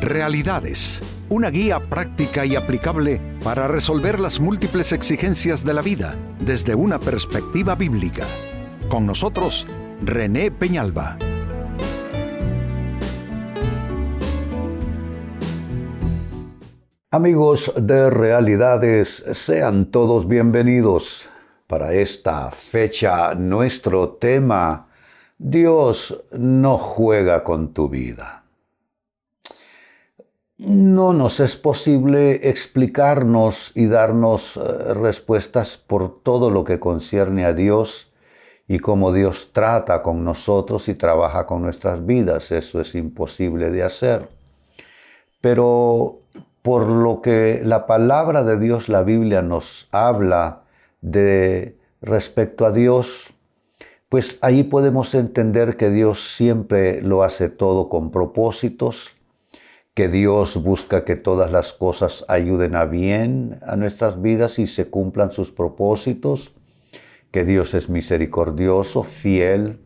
Realidades, una guía práctica y aplicable para resolver las múltiples exigencias de la vida desde una perspectiva bíblica. Con nosotros, René Peñalba. Amigos de Realidades, sean todos bienvenidos. Para esta fecha, nuestro tema, Dios no juega con tu vida. No nos es posible explicarnos y darnos respuestas por todo lo que concierne a Dios y cómo Dios trata con nosotros y trabaja con nuestras vidas. Eso es imposible de hacer. Pero por lo que la palabra de Dios, la Biblia, nos habla de respecto a Dios, pues ahí podemos entender que Dios siempre lo hace todo con propósitos, que Dios busca que todas las cosas ayuden a bien a nuestras vidas y se cumplan sus propósitos, que Dios es misericordioso, fiel,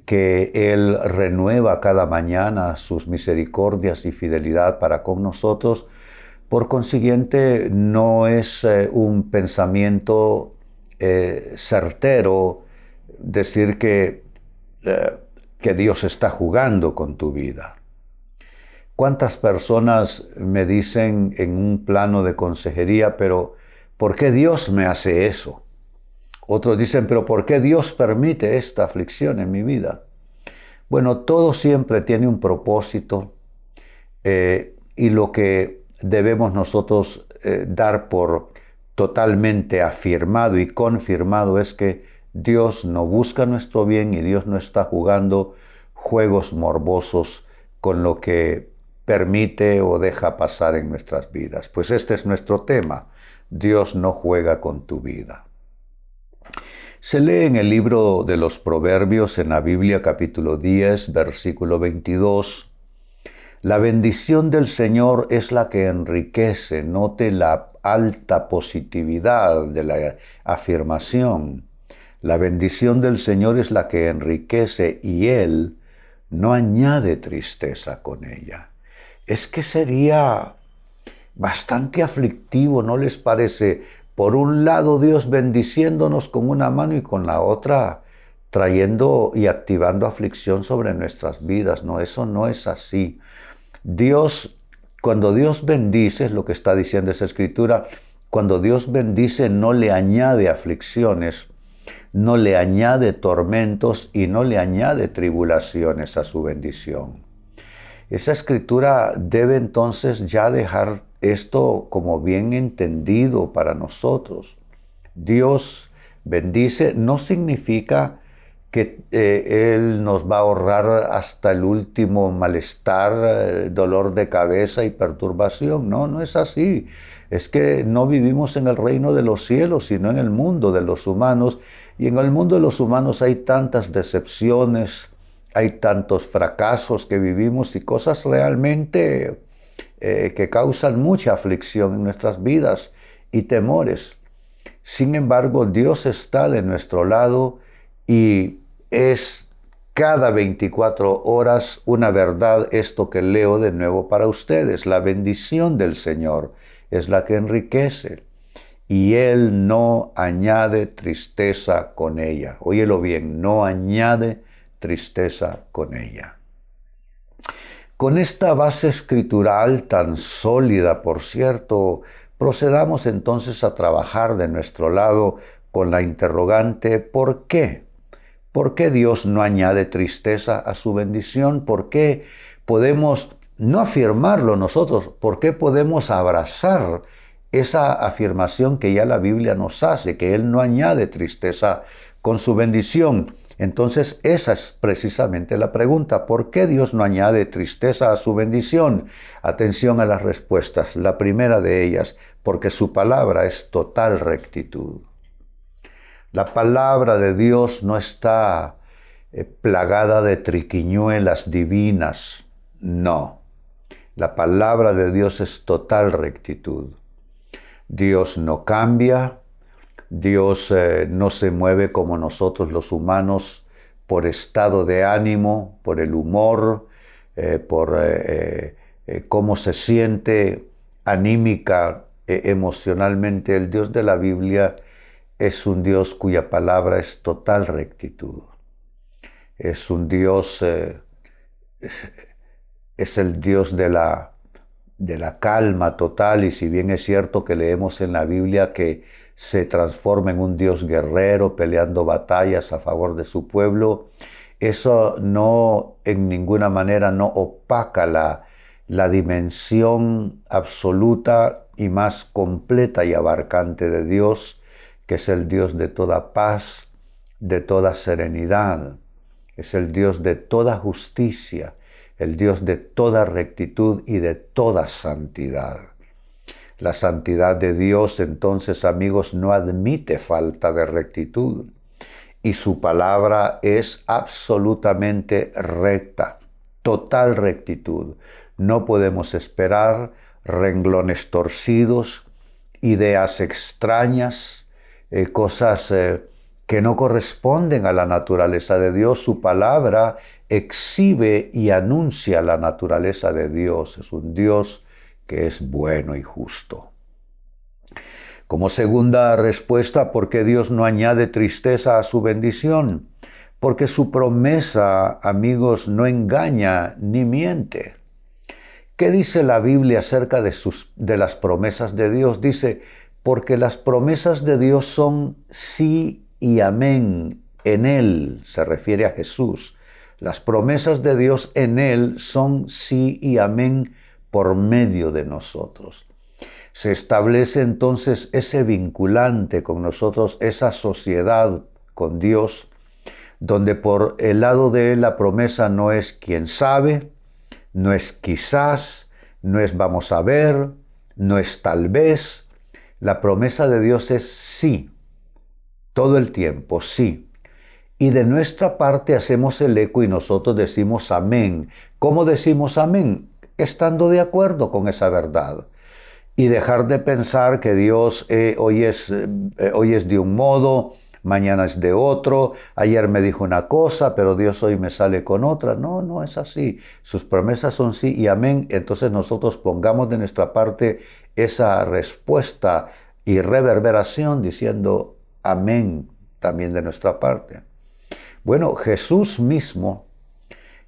que Él renueva cada mañana sus misericordias y fidelidad para con nosotros. Por consiguiente, no es un pensamiento certero decir que Dios está jugando con tu vida. ¿Cuántas personas me dicen en un plano de consejería, pero ¿por qué Dios me hace eso? Otros dicen, pero ¿por qué Dios permite esta aflicción en mi vida? Bueno, todo siempre tiene un propósito y lo que debemos nosotros dar por totalmente afirmado y confirmado es que Dios no busca nuestro bien y Dios no está jugando juegos morbosos con lo que permite o deja pasar en nuestras vidas. Pues este es nuestro tema. Dios no juega con tu vida. Se lee en el libro de los Proverbios en la Biblia, capítulo 10, versículo 22. La bendición del Señor es la que enriquece. Note la alta positividad de la afirmación. La bendición del Señor es la que enriquece y Él no añade tristeza con ella. Es que sería bastante aflictivo, ¿no les parece? Por un lado, Dios bendiciéndonos con una mano y con la otra trayendo y activando aflicción sobre nuestras vidas. No, eso no es así. Dios, cuando Dios bendice, es lo que está diciendo esa escritura, cuando Dios bendice no le añade aflicciones, no le añade tormentos y no le añade tribulaciones a su bendición. Esa escritura debe entonces ya dejar esto como bien entendido para nosotros. Dios bendice no significa que Él nos va a ahorrar hasta el último malestar, dolor de cabeza y perturbación. No, no es así. Es que no vivimos en el reino de los cielos, sino en el mundo de los humanos. Y en el mundo de los humanos hay tantas decepciones, hay tantos fracasos que vivimos y cosas realmente que causan mucha aflicción en nuestras vidas y temores. Sin embargo, Dios está de nuestro lado y es cada 24 horas una verdad esto que leo de nuevo para ustedes. La bendición del Señor es la que enriquece y Él no añade tristeza con ella. Óyelo bien, no añade tristeza con ella. Con esta base escritural tan sólida, por cierto, procedamos entonces a trabajar de nuestro lado con la interrogante ¿por qué? ¿Por qué Dios no añade tristeza a su bendición? ¿Por qué podemos no afirmarlo nosotros? ¿Por qué podemos abrazar esa afirmación que ya la Biblia nos hace, que Él no añade tristeza con su bendición? Entonces esa es precisamente la pregunta. ¿Por qué Dios no añade tristeza a su bendición? Atención a las respuestas. La primera de ellas, porque su palabra es total rectitud. La palabra de Dios no está plagada de triquiñuelas divinas. No. La palabra de Dios es total rectitud. Dios no cambia. Dios no se mueve como nosotros los humanos por estado de ánimo, por el humor, por cómo se siente anímica, emocionalmente. El Dios de la Biblia es un Dios cuya palabra es total rectitud. Es un Dios, es el Dios de la calma total, y si bien es cierto que leemos en la Biblia que se transforma en un Dios guerrero peleando batallas a favor de su pueblo, eso no en ninguna manera no opaca la dimensión absoluta y más completa y abarcante de Dios, que es el Dios de toda paz, de toda serenidad, es el Dios de toda justicia, el Dios de toda rectitud y de toda santidad. La santidad de Dios, entonces, amigos, no admite falta de rectitud, y su palabra es absolutamente recta, total rectitud. No podemos esperar renglones torcidos, ideas extrañas, cosas que no corresponden a la naturaleza de Dios. Su palabra exhibe y anuncia la naturaleza de Dios. Es un Dios que es bueno y justo. Como segunda respuesta, ¿por qué Dios no añade tristeza a su bendición? Porque su promesa, amigos, no engaña ni miente. ¿Qué dice la Biblia acerca de las promesas de Dios? Dice, porque las promesas de Dios son sí y amén en Él, se refiere a Jesús. Las promesas de Dios en Él son sí y amén por medio de nosotros. Se establece entonces ese vinculante con nosotros, esa sociedad con Dios, donde por el lado de Él la promesa no es quién sabe, no es quizás, no es vamos a ver, no es tal vez. La promesa de Dios es sí, todo el tiempo, sí. Y de nuestra parte hacemos el eco y nosotros decimos amén. ¿Cómo decimos amén? Estando de acuerdo con esa verdad. Y dejar de pensar que Dios hoy es de un modo, mañana es de otro, ayer me dijo una cosa, pero Dios hoy me sale con otra. No, no es así. Sus promesas son sí y amén. Entonces nosotros pongamos de nuestra parte esa respuesta y reverberación diciendo amén también de nuestra parte. Bueno, Jesús mismo,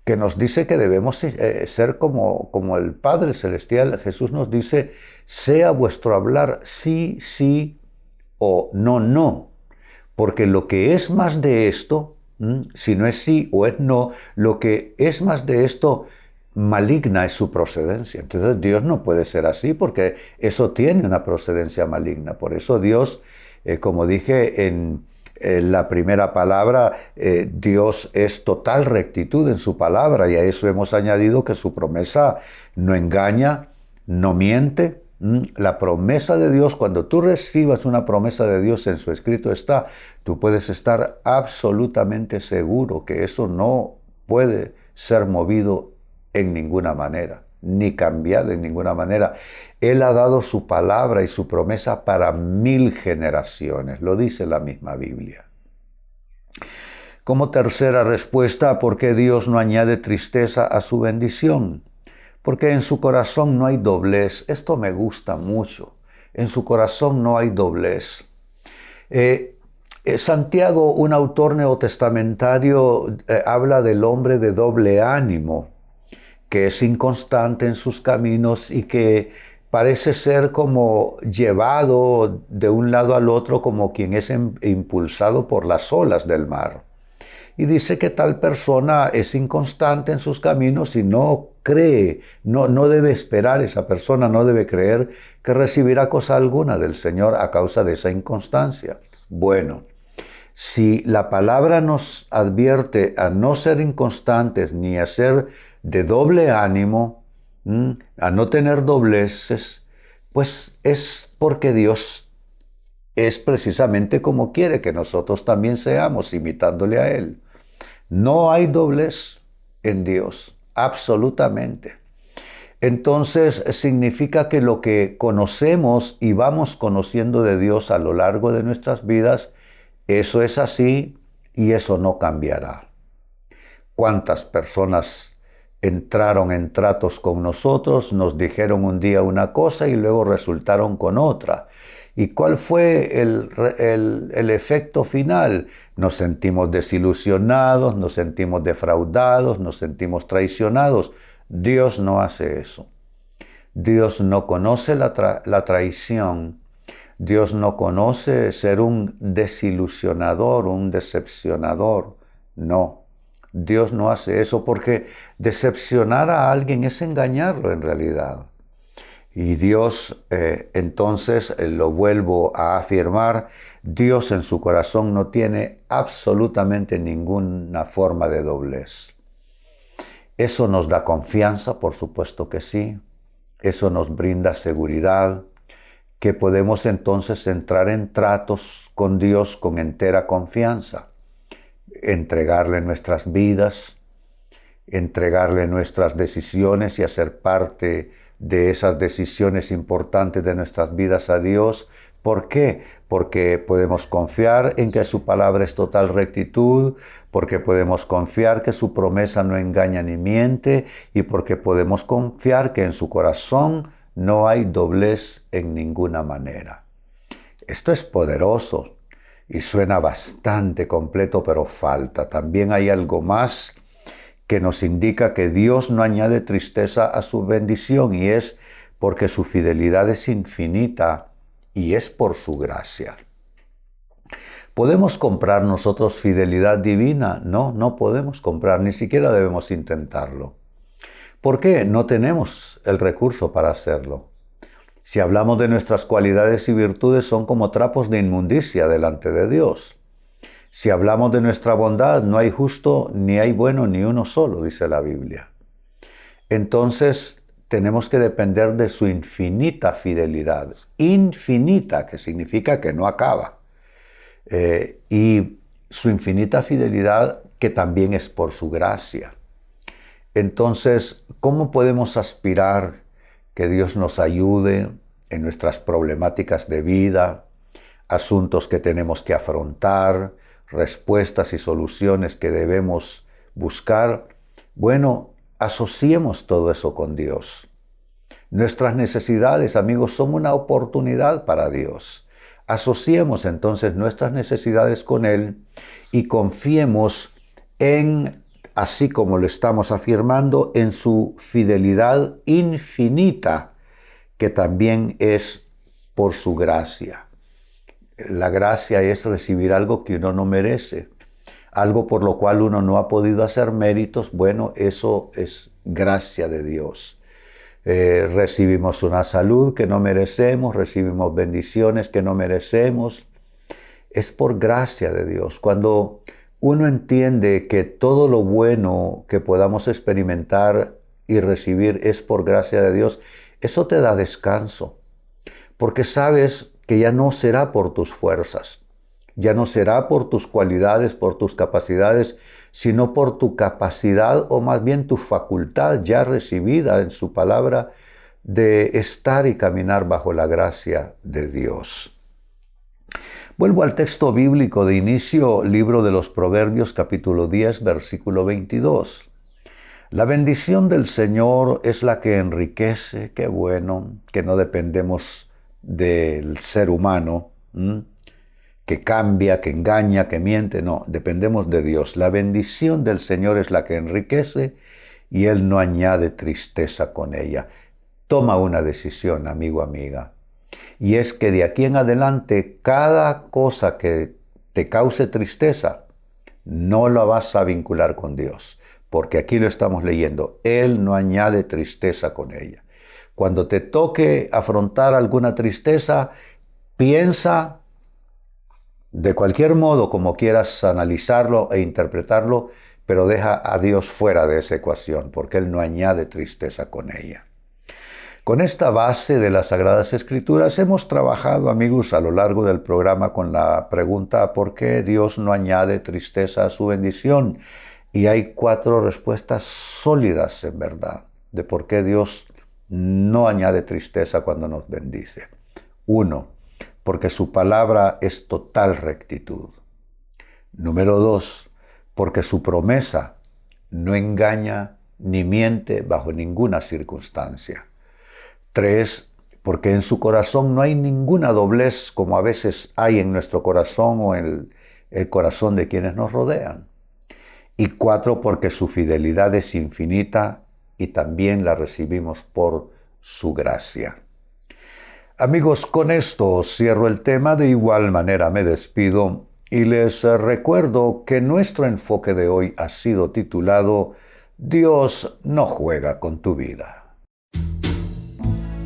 que nos dice que debemos ser como el Padre Celestial, Jesús nos dice, sea vuestro hablar sí, sí o no, no. Porque lo que es más de esto, si no es sí o es no, lo que es más de esto, maligna es su procedencia. Entonces Dios no puede ser así porque eso tiene una procedencia maligna. Por eso Dios, como dije en la primera palabra, Dios es total rectitud en su palabra, y a eso hemos añadido que su promesa no engaña, no miente. La promesa de Dios, cuando tú recibas una promesa de Dios, en su escrito está, tú puedes estar absolutamente seguro que eso no puede ser movido en ninguna manera, ni cambiado en ninguna manera. Él ha dado su palabra y su promesa para 1000 generaciones, lo dice la misma Biblia. Como tercera respuesta, ¿por qué Dios no añade tristeza a su bendición? Porque en su corazón no hay doblez. Esto me gusta mucho. En su corazón no hay doblez. Santiago, un autor neotestamentario, habla del hombre de doble ánimo, que es inconstante en sus caminos y que parece ser como llevado de un lado al otro como quien es impulsado por las olas del mar. Y dice que tal persona es inconstante en sus caminos y no cree, no debe esperar, esa persona no debe creer que recibirá cosa alguna del Señor a causa de esa inconstancia. Bueno, si la palabra nos advierte a no ser inconstantes ni a ser de doble ánimo, a no tener dobleces, pues es porque Dios es precisamente como quiere que nosotros también seamos, imitándole a Él. No hay doblez en Dios, absolutamente. Entonces significa que lo que conocemos y vamos conociendo de Dios a lo largo de nuestras vidas, eso es así y eso no cambiará. ¿Cuántas personas entraron en tratos con nosotros, nos dijeron un día una cosa y luego resultaron con otra. ¿Y cuál fue el efecto final? Nos sentimos desilusionados, nos sentimos defraudados, nos sentimos traicionados. Dios no hace eso. Dios no conoce la traición. Dios no conoce ser un desilusionador, un decepcionador. No. Dios no hace eso porque decepcionar a alguien es engañarlo en realidad. Y Dios, entonces, lo vuelvo a afirmar, Dios en su corazón no tiene absolutamente ninguna forma de doblez. Eso nos da confianza, por supuesto que sí. Eso nos brinda seguridad, que podemos entonces entrar en tratos con Dios con entera confianza. Entregarle nuestras vidas, entregarle nuestras decisiones y hacer parte de esas decisiones importantes de nuestras vidas a Dios. ¿Por qué? Porque podemos confiar en que su palabra es total rectitud, porque podemos confiar que su promesa no engaña ni miente y porque podemos confiar que en su corazón no hay doblez en ninguna manera. Esto es poderoso. Y suena bastante completo, pero falta. También hay algo más que nos indica que Dios no añade tristeza a su bendición y es porque su fidelidad es infinita y es por su gracia. ¿Podemos comprar nosotros fidelidad divina? No, no podemos comprar, ni siquiera debemos intentarlo. ¿Por qué? No tenemos el recurso para hacerlo. Si hablamos de nuestras cualidades y virtudes, son como trapos de inmundicia delante de Dios. Si hablamos de nuestra bondad, no hay justo, ni hay bueno, ni uno solo, dice la Biblia. Entonces, tenemos que depender de su infinita fidelidad. Infinita, que significa que no acaba. Y su infinita fidelidad, que también es por su gracia. Entonces, ¿cómo podemos aspirar que Dios nos ayude en nuestras problemáticas de vida, asuntos que tenemos que afrontar, respuestas y soluciones que debemos buscar? Bueno, asociemos todo eso con Dios. Nuestras necesidades, amigos, son una oportunidad para Dios. Asociemos entonces nuestras necesidades con Él y confiemos en, así como lo estamos afirmando, en su fidelidad infinita, que también es por su gracia. La gracia es recibir algo que uno no merece, algo por lo cual uno no ha podido hacer méritos. Bueno, eso es gracia de Dios. Recibimos una salud que no merecemos, recibimos bendiciones que no merecemos. Es por gracia de Dios. Cuando uno entiende que todo lo bueno que podamos experimentar y recibir es por gracia de Dios, eso te da descanso, porque sabes que ya no será por tus fuerzas, ya no será por tus cualidades, por tus capacidades, sino por tu capacidad o más bien tu facultad ya recibida en su palabra de estar y caminar bajo la gracia de Dios. Vuelvo al texto bíblico de inicio, libro de los Proverbios, capítulo 10, versículo 22. La bendición del Señor es la que enriquece. Qué bueno que no dependemos del ser humano, que cambia, que engaña, que miente. No, dependemos de Dios. La bendición del Señor es la que enriquece y Él no añade tristeza con ella. Toma una decisión, amigo, amiga. Y es que de aquí en adelante, cada cosa que te cause tristeza, no la vas a vincular con Dios. Porque aquí lo estamos leyendo. Él no añade tristeza con ella. Cuando te toque afrontar alguna tristeza, piensa de cualquier modo como quieras analizarlo e interpretarlo, pero deja a Dios fuera de esa ecuación, porque Él no añade tristeza con ella. Con esta base de las Sagradas Escrituras hemos trabajado, amigos, a lo largo del programa con la pregunta ¿por qué Dios no añade tristeza a su bendición? Y hay 4 respuestas sólidas, en verdad, de por qué Dios no añade tristeza cuando nos bendice. 1, porque su palabra es total rectitud. Número 2, porque su promesa no engaña ni miente bajo ninguna circunstancia. 3, porque en su corazón no hay ninguna doblez como a veces hay en nuestro corazón o en el corazón de quienes nos rodean. Y 4, porque su fidelidad es infinita y también la recibimos por su gracia. Amigos, con esto cierro el tema, de igual manera me despido y les recuerdo que nuestro enfoque de hoy ha sido titulado Dios no juega con tu vida.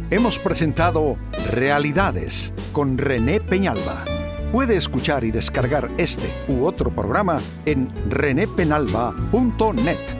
Hemos presentado Realidades con René Peñalba. Puede escuchar y descargar este u otro programa en renépenalba.net.